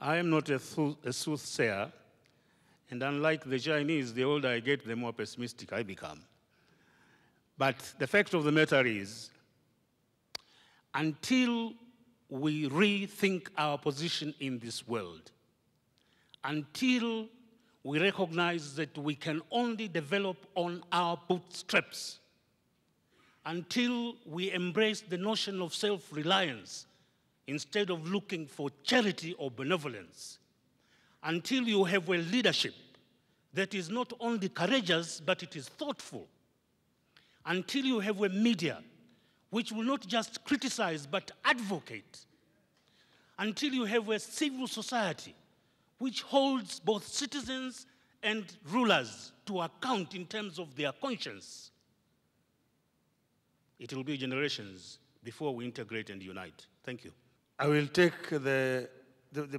I am not a soothsayer, and unlike the Chinese, the older I get, the more pessimistic I become. But the fact of the matter is, until we rethink our position in this world, until we recognize that we can only develop on our bootstraps, until we embrace the notion of self-reliance instead of looking for charity or benevolence, until you have a leadership that is not only courageous, but it is thoughtful, until you have a media which will not just criticize, but advocate, until you have a civil society which holds both citizens and rulers to account in terms of their conscience, it will be generations before we integrate and unite. Thank you. I will take the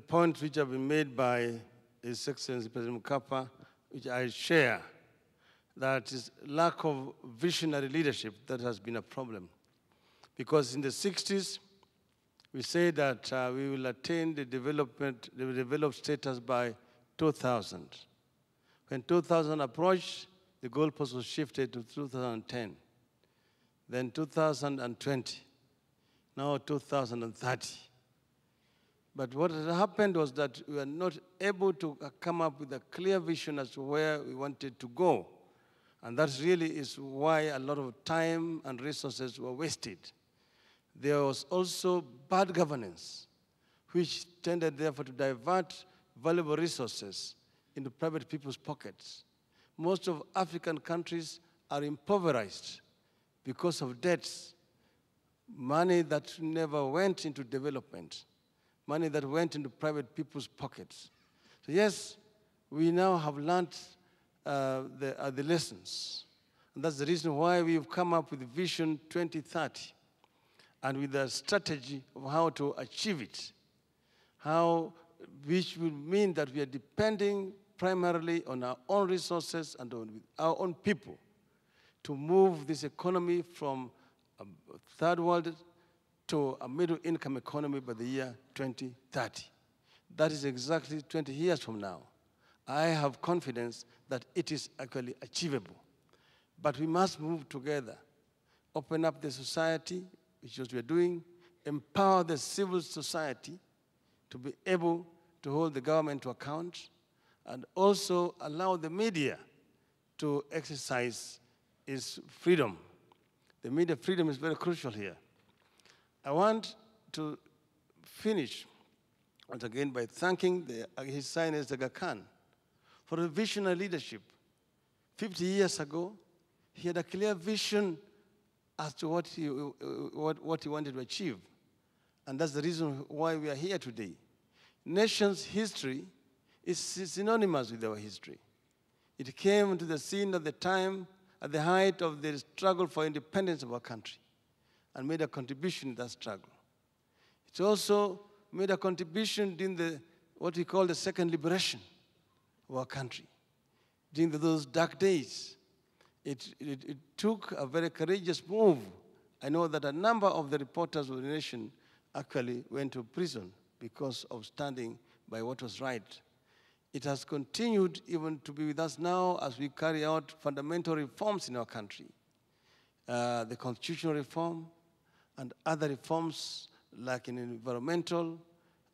points which have been made by His Excellency President Mkapa, which I share, that is lack of visionary leadership that has been a problem. Because in the 60s, we say that we will attain the developed status by 2000. When 2000 approached, the goalpost was shifted to 2010. Then 2020, now 2030. But what had happened was that we were not able to come up with a clear vision as to where we wanted to go. And that really is why a lot of time and resources were wasted. There was also bad governance, which tended therefore to divert valuable resources into private people's pockets. Most of African countries are impoverished because of debts, money that never went into development, money that went into private people's pockets. So yes, we now have learned the lessons. And that's the reason why we've come up with Vision 2030 and with a strategy of how to achieve it, which will mean that we are depending primarily on our own resources and on our own people to move this economy from a third world to a middle-income economy by the year 2030. That is exactly 20 years from now. I have confidence that it is actually achievable. But we must move together, open up the society, which is what we are doing, empower the civil society to be able to hold the government to account, and also allow the media to exercise its freedom. The media freedom is very crucial here. I want to finish once again by thanking His Highness the Aga Khan for the visionary leadership. 50 years ago, he had a clear vision as to what he wanted to achieve. And that's the reason why we are here today. Nation's history is synonymous with our history. It came to the scene at the time, at the height of the struggle for independence of our country, and made a contribution in that struggle. It also made a contribution in what we call the second liberation of our country. During those dark days, it took a very courageous move. I know that a number of the reporters of the nation actually went to prison because of standing by what was right. It has continued even to be with us now as we carry out fundamental reforms in our country. The constitutional reform and other reforms like in environmental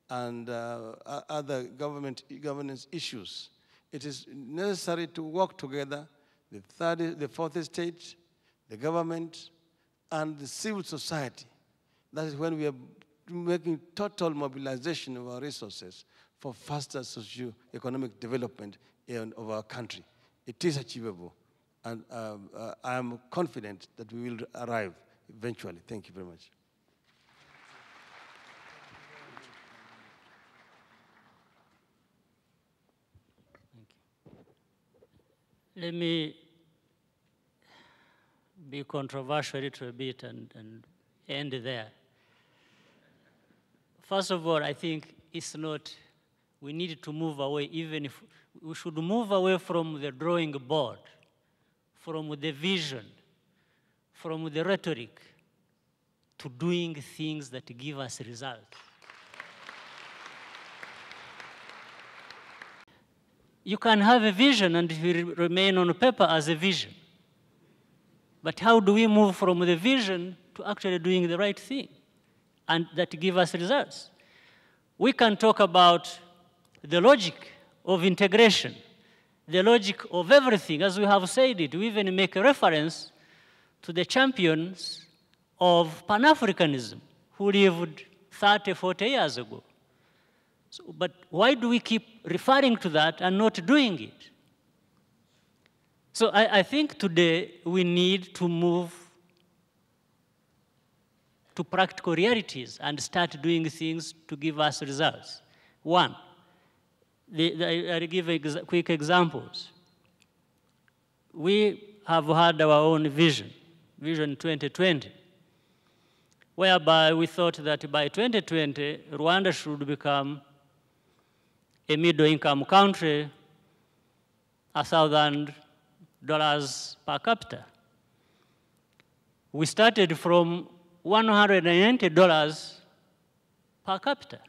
and other governance issues. It is necessary to work together, the fourth estate, the government, and the civil society. That is when we are making total mobilization of our resources for faster socio-economic development of our country. It is achievable, and I am confident that we will arrive eventually. Thank you very much. Thank you. Let me be controversial a little bit and end there. First of all, I think it's not, we need to move away, even if we should move away from the drawing board, from the vision, from the rhetoric, to doing things that give us results. You can have a vision and it will remain on paper as a vision. But how do we move from the vision to actually doing the right thing and that give us results? We can talk about the logic of integration, the logic of everything, as we have said it. We even make a reference to the champions of Pan-Africanism who lived 30, 40 years ago. So, but why do we keep referring to that and not doing it? So I think today we need to move to practical realities and start doing things to give us results. One, I'll give quick examples. We have had our own vision, Vision 2020, whereby we thought that by 2020, Rwanda should become a middle-income country, $1,000 per capita. We started from $190 per capita.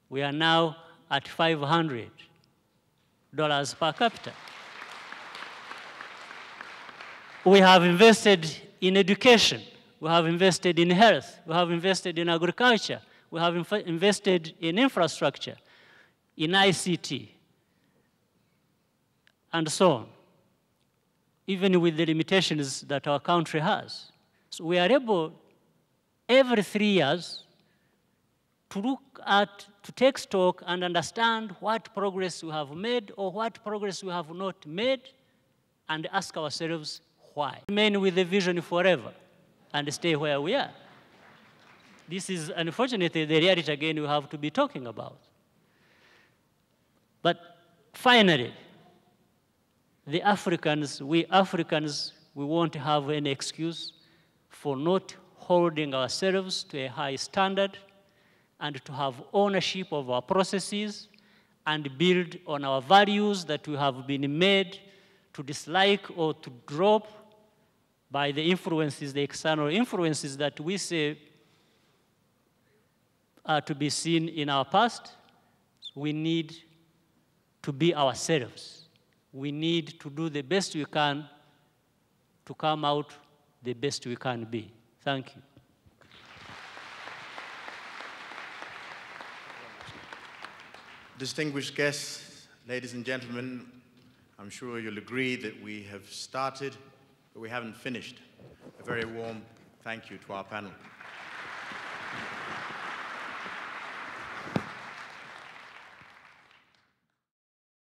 We are now at $500 per capita. We have invested in education. We have invested in health. We have invested in agriculture. We have invested in infrastructure, in ICT, and so on, even with the limitations that our country has. So we are able, every 3 years, to look at, to take stock and understand what progress we have made or what progress we have not made, and ask ourselves why. Remain with the vision forever and stay where we are. This is, unfortunately, the reality again we have to be talking about. But finally, the Africans, we won't have any excuse for not holding ourselves to a high standard and to have ownership of our processes and build on our values that we have been made to dislike or to drop by the influences, the external influences that we say are to be seen in our past. We need to be ourselves. We need to do the best we can to come out the best we can be. Thank you. Distinguished guests, ladies and gentlemen, I'm sure you'll agree that we have started, but we haven't finished. A very warm thank you to our panel.